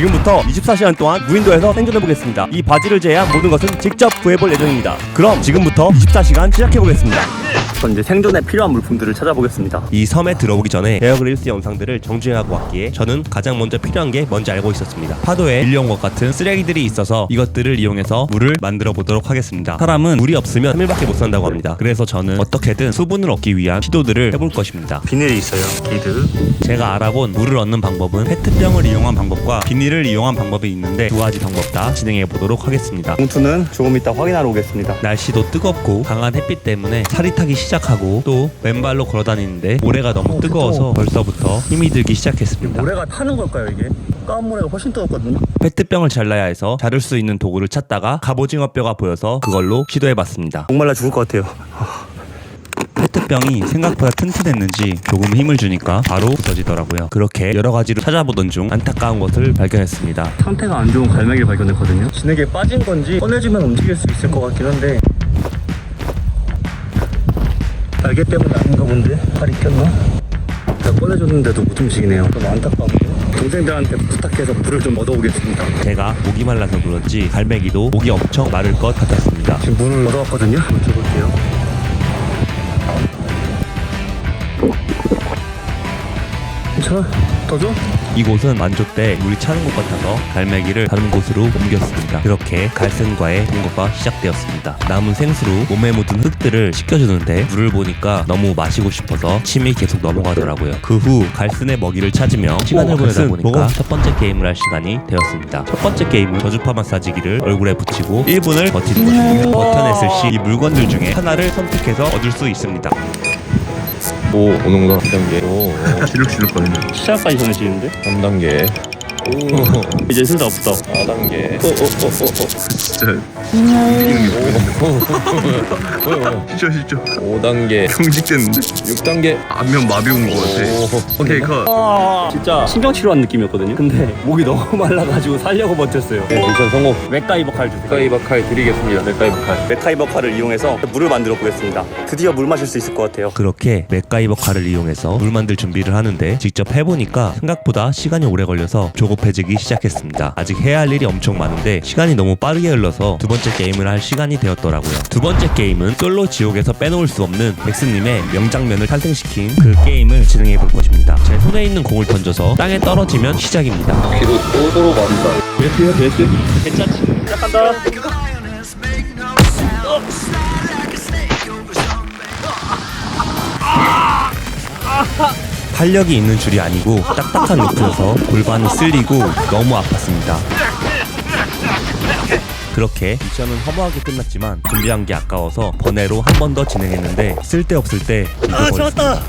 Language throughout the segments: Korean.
지금부터 24시간 동안 무인도에서 생존해보겠습니다. 이 바지를 제외한 모든 것은 직접 구해볼 예정입니다. 그럼 지금부터 24시간 시작해보겠습니다. 전 이제 생존에 필요한 물품들을 찾아보겠습니다. 이 섬에 들어오기 전에 베어그릴스 영상들을 정주행하고 왔기에 저는 가장 먼저 필요한 게 뭔지 알고 있었습니다. 파도에 밀려온 것 같은 쓰레기들이 있어서 이것들을 이용해서 물을 만들어 보도록 하겠습니다. 사람은 물이 없으면 3일밖에 못 산다고 합니다. 그래서 저는 어떻게든 수분을 얻기 위한 시도들을 해볼 것입니다. 비닐이 있어요. 비드. 제가 알아본 물을 얻는 방법은 페트병을 이용한 방법과 비닐을 이용한 방법이 있는데 두 가지 방법 다 진행해 보도록 하겠습니다. 봉투는 조금 이따 확인하러 오겠습니다. 날씨도 뜨겁고 강한 햇빛 때문에 살이 타기 시작하고 또 맨발로 걸어다니는데 모래가 너무 뜨거워서 벌써부터 힘이 들기 시작했습니다. 모래가 타는 걸까요 이게? 까만 모래가 훨씬 뜨겁거든요. 페트병을 잘라야 해서 자를 수 있는 도구를 찾다가 갑오징어뼈가 보여서 그걸로 시도해봤습니다. 목말라 죽을 것 같아요. 페트병이 생각보다 튼튼했는지 조금 힘을 주니까 바로 부서지더라고요. 그렇게 여러 가지로 찾아보던 중 안타까운 것을 발견했습니다. 상태가 안 좋은 갈매기를 발견했거든요. 진흙에 빠진 건지 꺼내주면 움직일 수 있을 것 같긴 한데 날개 때문에 아닌가 본데? 팔이 꼈나? 다 꺼내줬는데도 못 움직이네요. 좀 안타까운데 동생들한테 부탁해서 물을 좀 얻어오겠습니다. 제가 목이 말라서 그런지 갈매기도 목이 엄청 마를 것 같았습니다. 지금 문을 얻어왔거든요. 한번 줘볼게요. 괜찮아? 더 줘? 이곳은 만조 때 물이 차는 곳 같아서 갈매기를 다른 곳으로 옮겼습니다. 그렇게 갈센과의 동거가 시작되었습니다. 남은 생수로 몸에 묻은 흙들을 씻겨주는데 물을 보니까 너무 마시고 싶어서 침이 계속 넘어가더라고요. 그 후 갈센의 먹이를 찾으며 시간을 보내다 보니까 첫 번째 게임을 할 시간이 되었습니다. 첫 번째 게임은 저주파 마사지기를 얼굴에 붙이고 1분을 버티는 것입니다. 버텨냈을 시 이 물건들 중에 하나를 선택해서 얻을 수 있습니다. 오, 오는구나. 2단계. 오, 시룩시룩 거리네. 시작까지 전해지는데? 3단계. 이제 슬다 없다. 4단계. 진짜 진짜 5단계. 경직됐는데? 6단계. 안면 마비 온 거 같아. 오케이 컷. 진짜 신경치료한 느낌이었거든요. 근데 목이 너무 말라가지고 살려고 버텼어요. 네, 미션 성공. 맥가이버 칼 주세요. 맥가이버 칼 드리겠습니다. 맥가이버 칼. 맥카이버 칼을 이용해서 물을 만들어 보겠습니다. 드디어 물 마실 수 있을 것 같아요. 그렇게 맥가이버 칼을 이용해서 물 만들 준비를 하는데 직접 해보니까 생각보다 시간이 오래 걸려서 조급해지기 시작했습니다. 아직 해야 할 일이 엄청 많은데 시간이 너무 빠르게 흘러서 두 번째 게임을 할 시간이 되었더라고요. 두 번째 게임은 솔로 지옥에서 빼놓을 수 없는 맥스님의 명장면을 탄생시킨 그 게임을 진행해 볼 것입니다. 제 손에 있는 공을 던져서 땅에 떨어지면 시작입니다. 뒤로 쏘도록 합니다. 괜찮지? 시작한다. 탄력이 있는 줄이 아니고 딱딱한 루트여서 골반이 쓸리고 너무 아팠습니다. 그렇게 미션은 허무하게 끝났지만 준비한 게 아까워서 번외로 한 번 더 진행했는데 쓸데없을 때 잊어버렸습니다.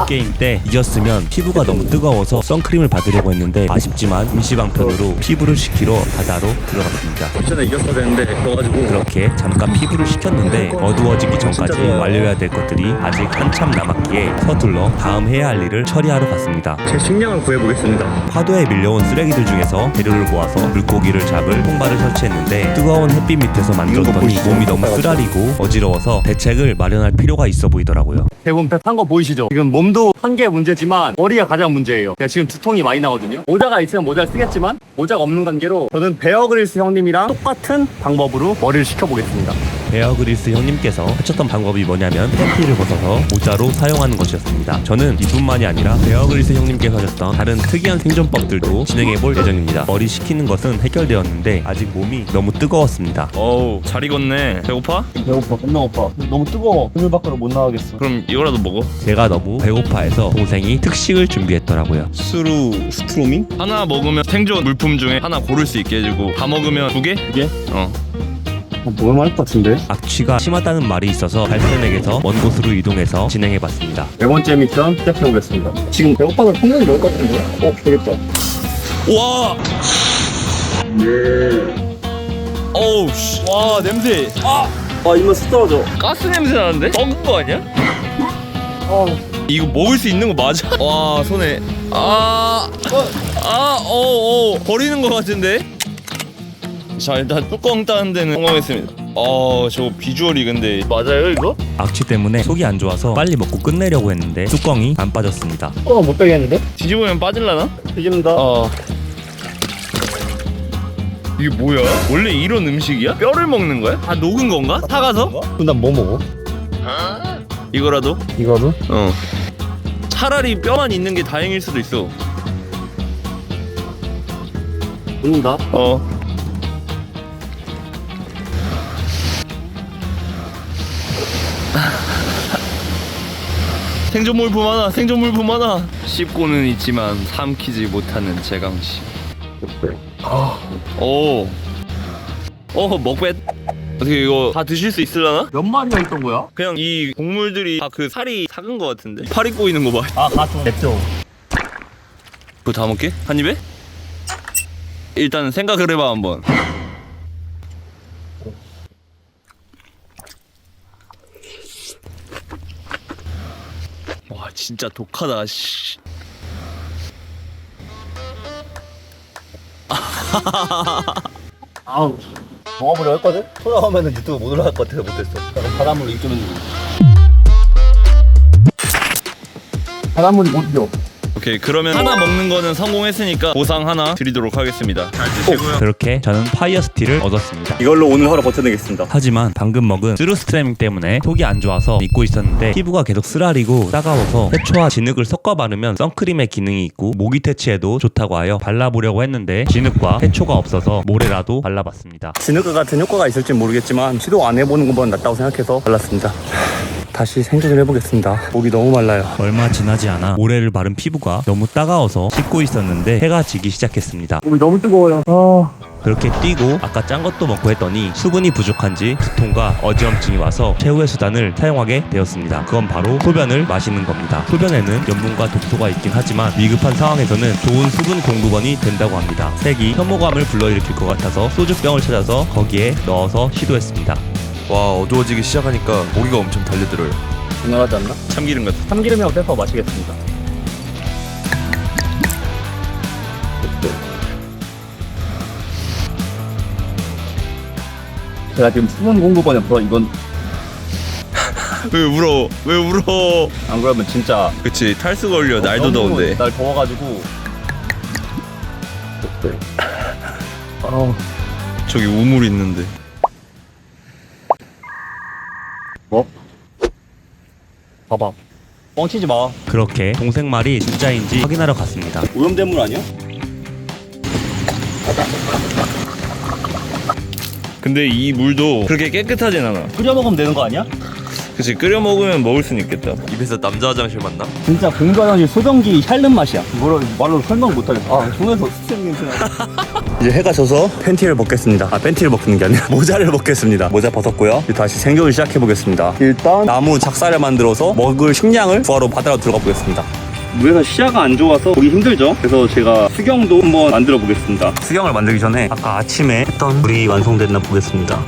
게임 때 이겼으면 피부가 너무 뜨거워서 선크림을 받으려고 했는데 아쉽지만 임시방편으로 피부를 식히러 바다로 들어갔습니다. 미션에 이겼어야 되는데 그래가지고 그렇게 잠깐 피부를 식혔는데 어두워지기 전까지 완료해야 될 것들이 아직 한참 남았기에 서둘러 다음 해야 할 일을 처리하러 갔습니다. 제 식량을 구해보겠습니다. 파도에 밀려온 쓰레기들 중에서 재료를 모아서 물고기를 잡을 통발을 설치했는데 뜨거운 햇빛 밑에서 만들었더니 몸이 너무 쓰라리고 어지러워서 대책을 마련할 필요가 있어 보이더라고요. 대부분 한 거 보이시죠? 지금 몸도 한 개 문제지만 머리가 가장 문제예요. 제가 지금 두통이 많이 나거든요. 모자가 있으면 모자를 쓰겠지만 모자가 없는 관계로 저는 베어그릴스 형님이랑 똑같은 방법으로 머리를 식혀보겠습니다. 베어그릴스 형님께서 하셨던 방법이 뭐냐면 팬티를 벗어서 모자로 사용하는 것이었습니다. 저는 이뿐만이 아니라 베어그릴스 형님께서 하셨던 다른 특이한 생존법들도 진행해볼 예정입니다. 머리 식히는 것은 해결되었는데 아직 몸이 너무 뜨거웠습니다. 어우 잘 익었네. 배고파? 배고파, 겁나 고파. 너무 뜨거워. 그물 밖으로 못 나가겠어. 그럼 이거라도 먹어. 제가 너무 배고파해서 동생이 특식을 준비했더라고요. 스트로밍? 하나 먹으면 생존 물품 중에 하나 고를 수 있게 해주고 다 먹으면 2개? 2개? 어. 너무 많을 것 같은데? 악취가 심하다는 말이 있어서 갈센에게서 먼 곳으로 이동해서 진행해봤습니다. 네 번째 미션 시작해보겠습니다. 지금 배고파서 성능이 넣을 것 같은데? 되겠다. 와. 어우 씨. 와 냄새. 아, 입맛 쑥 떨어져. 가스 냄새 나는데? 썩은 거 아니야? 이거 먹을 수 있는 거 맞아? 와 손에. 버리는 거 같은데? 자 일단 뚜껑 따는 데는 성공했습니다. 저 비주얼이 근데 맞아요 이거? 악취 때문에 속이 안 좋아서 빨리 먹고 끝내려고 했는데 뚜껑이 안 빠졌습니다. 못 빼겠는데? 뒤집으면 빠질라나? 뒤집는다. 이게 뭐야? 원래 이런 음식이야? 뼈를 먹는 거야? 다 녹은 건가? 사가서? 그럼 난 뭐 먹어? 이거라도? 이거도? 어. 차라리 뼈만 있는 게 다행일 수도 있어. 먹는다. 어. 생존물품 하나, 생존물품 하나. 씹고는 있지만 삼키지 못하는 재강씨. 오. 먹뱃. 어떻게 이거 다 드실 수 있으려나? 몇 마리가 있던 거야? 그냥 이 곡물들이 다 그 살이 작은 거 같은데. 팔 입고 있는 거 봐. 아, 가슴 냈죠. 그거 다 먹게? 한 입에? 일단 생각을 해봐 한번. 와 진짜 독하다. 씨. 아우. 먹어보려 했거든? 토나오면은 유튜브 못 올라갈 것 같아서 못했어. 그럼 바닷물로 입좀 해주고. 바닷물이 못이죠. 오케이 그러면 하나 먹는 거는 성공했으니까 보상 하나 드리도록 하겠습니다. 잘 드시고요. 그렇게 저는 파이어 스틸을 얻었습니다. 이걸로 오늘 하루 버텨내겠습니다. 하지만 방금 먹은 스루스트래밍 때문에 속이 안 좋아서 믿고 있었는데 피부가 계속 쓰라리고 따가워서 해초와 진흙을 섞어 바르면 선크림의 기능이 있고 모기 퇴치에도 좋다고 하여 발라보려고 했는데 진흙과 해초가 없어서 모래라도 발라봤습니다. 진흙과 같은 효과가 있을지 모르겠지만 시도 안 해보는 것보다 낫다고 생각해서 발랐습니다. 다시 생존을 해보겠습니다. 목이 너무 말라요. 얼마 지나지 않아 모래를 바른 피부가 너무 따가워서 씻고 있었는데 해가 지기 시작했습니다. 목이 너무 뜨거워요. 그렇게 뛰고 아까 짠 것도 먹고 했더니 수분이 부족한지 두통과 어지럼증이 와서 최후의 수단을 사용하게 되었습니다. 그건 바로 소변을 마시는 겁니다. 소변에는 염분과 독소가 있긴 하지만 위급한 상황에서는 좋은 수분 공급원이 된다고 합니다. 색이 혐오감을 불러일으킬 것 같아서 소주병을 찾아서 거기에 넣어서 시도했습니다. 와 어두워지기 시작하니까 모기가 엄청 달려들어요. 중요하지 않나? 참기름 같은. 참기름이라고 빼서 마시겠습니다. 제가 지금 수분 공급원이 없어. 이건 왜 울어? 왜 울어? 안 그러면 진짜 그치 탈수 걸려. 날도 너무 더운데. 날 더워가지고. 아우. 저기 우물 있는데. 뭐? 봐봐. 뻥치지 마. 그렇게 동생 말이 진짜인지 확인하러 갔습니다. 오염된 물 아니야? 근데 이 물도 그렇게 깨끗하진 않아. 끓여 먹으면 되는 거 아니야? 그치 끓여 먹으면 먹을 수는 있겠다. 입에서 남자 화장실 맞나? 진짜 공주 화장실 소변기 핥는 맛이야. 말로 설명 못하겠어. 아, 손에서 수색 냄새 나. 이제 해가 져서 팬티를 벗겠습니다. 아, 팬티를 벗는 게 아니라 모자를 벗겠습니다. 모자 벗었고요. 이제 다시 생존을 시작해 보겠습니다. 일단 나무 작사를 만들어서 먹을 식량을 구하러 바다로 들어가 보겠습니다. 물에서 시야가 안 좋아서 보기 힘들죠. 그래서 제가 수경도 한번 만들어 보겠습니다. 수경을 만들기 전에 아까 아침에 했던 물이 완성됐나 보겠습니다.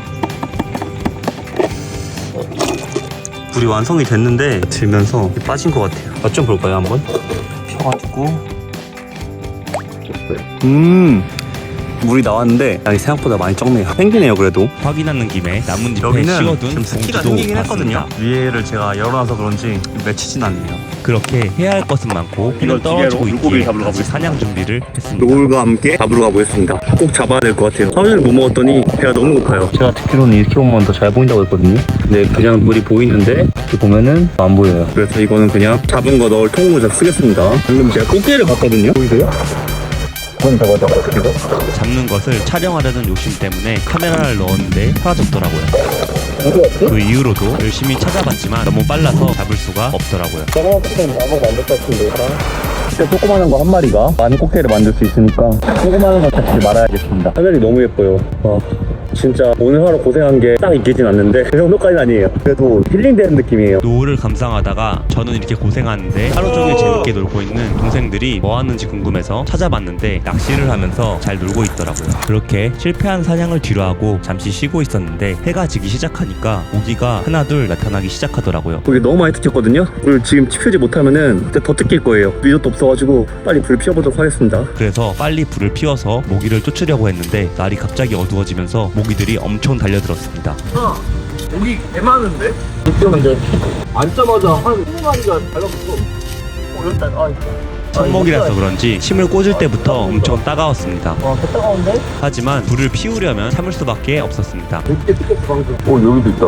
물이 완성이 됐는데 들면서 빠진 것 같아요. 맛 좀 볼까요 한번? 펴가지고 물이 나왔는데 양이 생각보다 많이 적네요. 생기네요 그래도. 확인하는 김에 나뭇잎에 여기는 씌워둔 좀 습기가 봉지도 생기긴 했거든요. 봤습니다. 위에를 제가 열어놔서 그런지 맺히진 않네요. 그렇게 해야 할 것은 많고 해는 이걸 떨어지고 기계로 물고기를 있기에 잡으러 다시 가보겠습니다. 사냥 준비를 했습니다. 노을과 함께 잡으러 가보겠습니다. 꼭 잡아야 될 것 같아요. 하루 종일 못 먹었더니 배가 너무 고파요. 제가 듣기로는 이렇게 보면 더 잘 보인다고 했거든요. 근데 그냥 물이 보이는데 이렇게 보면은 안 보여요. 그래서 이거는 그냥 잡은 거 넣을 통으로 쓰겠습니다. 방금 제가 꽃게를 봤거든요. 보이세요? 잡는 것을 촬영하려는 욕심 때문에 카메라를 넣었는데 사라졌더라고요. 그 이후로도 열심히 찾아봤지만 너무 빨라서 잡을 수가 없더라고요. 진짜 조그마한 거 한 마리가 많은 꽃게를 만들 수 있으니까 조그마한 거 잡지 말아야겠습니다. 하늘이 너무 예뻐요. 진짜 오늘 하루 고생한 게 딱 있긴 않는데 그 정도까지는 아니에요. 그래도 힐링되는 느낌이에요. 노을을 감상하다가 저는 이렇게 고생하는데 하루 종일 재밌게 놀고 있는 동생들이 뭐 하는지 궁금해서 찾아봤는데 낚시를 하면서 잘 놀고 있더라고요. 그렇게 실패한 사냥을 뒤로하고 잠시 쉬고 있었는데 해가 지기 시작하니까 모기가 하나둘 나타나기 시작하더라고요. 거기 너무 많이 뜯겼거든요. 그걸 지금 치우지 못하면은 더 뜯길 거예요. 리조트 없어가지고 빨리 불 피워보도록 하겠습니다. 그래서 빨리 불을 피워서 모기를 쫓으려고 했는데 날이 갑자기 어두워지면서 모기들이 엄청 달려들었습니다. 모기 개 많은데? 근데 앉자마자 한 20마리가 달라붙어. 일단 손목이라서 그런지 침을 꽂을 때부터 엄청 따가웠습니다. 와, 개 따가운데? 하지만 불을 피우려면 참을 수밖에 없었습니다. 여기도 있다.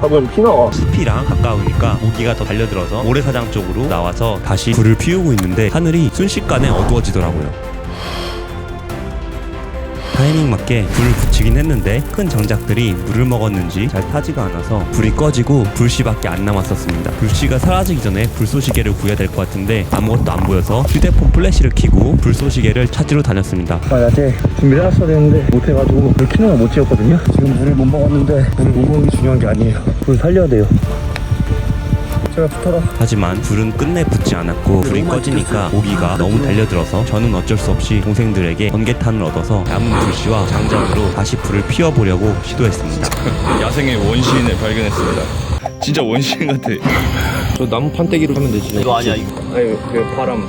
밥은 피나와. 숲이랑 가까우니까 모기가 더 달려들어서 모래사장 쪽으로 나와서 다시 불을 피우고 있는데 하늘이 순식간에 어두워지더라고요. 타이밍 맞게 불을 붙이긴 했는데 큰 장작들이 물을 먹었는지 잘 타지가 않아서 불이 꺼지고 불씨밖에 안 남았었습니다. 불씨가 사라지기 전에 불쏘시개를 구해야 될 것 같은데 아무것도 안 보여서 휴대폰 플래시를 켜고 불쏘시개를 찾으러 다녔습니다. 낮에 준비를 해놨어야 되는데 못해가지고 불 켜는 걸 못 찍었거든요. 지금 물을 못 먹었는데 물을 못 먹는 게 중요한 게 아니에요. 불 살려야 돼요. 제가 붙어라. 하지만 불은 끝내 붙지 않았고 불이 꺼지니까 모기가 너무 달려들어서 저는 어쩔 수 없이 동생들에게 번개탄을 얻어서 남은 불씨와 장작으로 다시 불을 피워보려고 시도했습니다. 야생의 원시인을 발견했습니다. 진짜 원시인 같아. 저 나무 판때기로 하면 되지. 이거 아니야 이거. 아니 그 바람.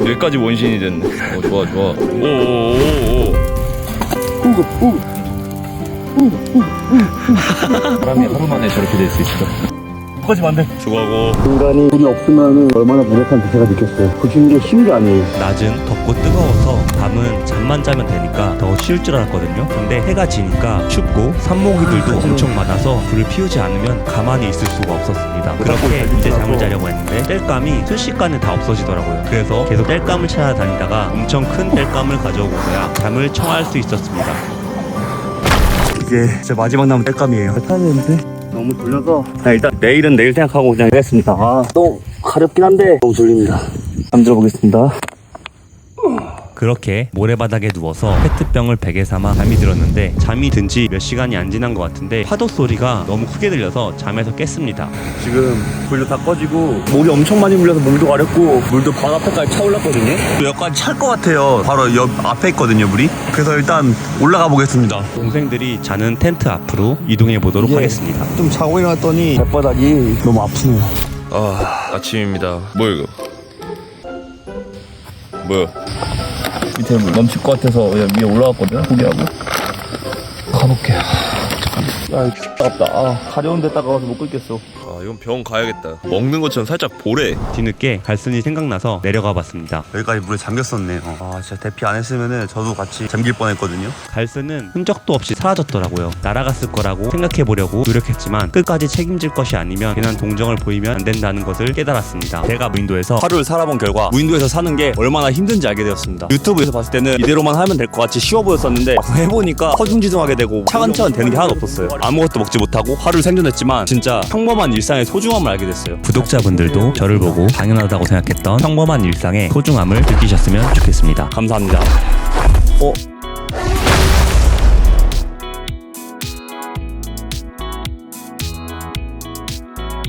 여기까지 원시인이 됐네. 좋아. 오오오오. 사람이 하루 만에 저렇게 될 수 있어. 꺼지면 안 돼. 수고하고. 인간이 불이 없으면 얼마나 무력한지 제가 느꼈어요. 붙이는 게 쉬운 게 아니에요. 낮은 덥고 뜨거워서 밤은 잠만 자면 되니까 더 쉬울 줄 알았거든요. 근데 해가 지니까 춥고 산모기들도 엄청 많아서 불을 피우지 않으면 가만히 있을 수가 없었습니다. 그렇게 이제 잠을 자려고 했는데 땔감이 순식간에 다 없어지더라고요. 그래서 계속 땔감을 찾아다니다가 엄청 큰 땔감을 가져오고야 잠을 청할 수 있었습니다. 이게 제 마지막 남은 땔감이에요. 타는데 너무 졸려서 일단 내일은 내일 생각하고 그냥 하겠습니다. 또 가렵긴 한데 너무 졸립니다. 잠들어 보겠습니다. 그렇게 모래바닥에 누워서 페트병을 베개 삼아 잠이 들었는데 잠이 든 지 몇 시간이 안 지난 것 같은데 파도 소리가 너무 크게 들려서 잠에서 깼습니다. 지금 불도 다 꺼지고 목이 엄청 많이 물려서 물도 가렵고 물도 바로 앞에까지 차올랐거든요. 여기까지 찰 것 같아요. 바로 옆 앞에 있거든요 물이. 그래서 일단 올라가 보겠습니다. 동생들이 자는 텐트 앞으로 이동해 보도록 하겠습니다. 좀 자고 일어났더니 발바닥이 너무 아프네요. 아침입니다. 뭐야 이거? 뭐야? 밑에 물 넘칠 것 같아서 그냥 위에 올라갔거든. 포기하고 가볼게. 아 따갑다. 가려운 데 따가워서 못 끓겠어. 이건 병원 가야겠다. 먹는 것처럼 살짝 보래. 뒤늦게 갈순이 생각나서 내려가 봤습니다. 여기까지 물에 잠겼었네요. 진짜 대피 안 했으면은 저도 같이 잠길 뻔했거든요. 갈순은 흔적도 없이 사라졌더라고요. 날아갔을 거라고 생각해 보려고 노력했지만 끝까지 책임질 것이 아니면 괜한 동정을 보이면 안 된다는 것을 깨달았습니다. 제가 무인도에서 하루를 살아본 결과 무인도에서 사는 게 얼마나 힘든지 알게 되었습니다. 유튜브에서 봤을 때는 이대로만 하면 될 것 같이 쉬워 보였었는데 막상 해보니까 허둥지둥하게 되고 차근차근 되는 게 하나도 없었어요. 아무것도 먹지 못하고 하루를 생존했지만 진짜 평범한 일상의 소중함을 알게 됐어요. 구독자분들도 저를 보고 당연하다고 생각했던 평범한 일상의 소중함을 느끼셨으면 좋겠습니다. 감사합니다.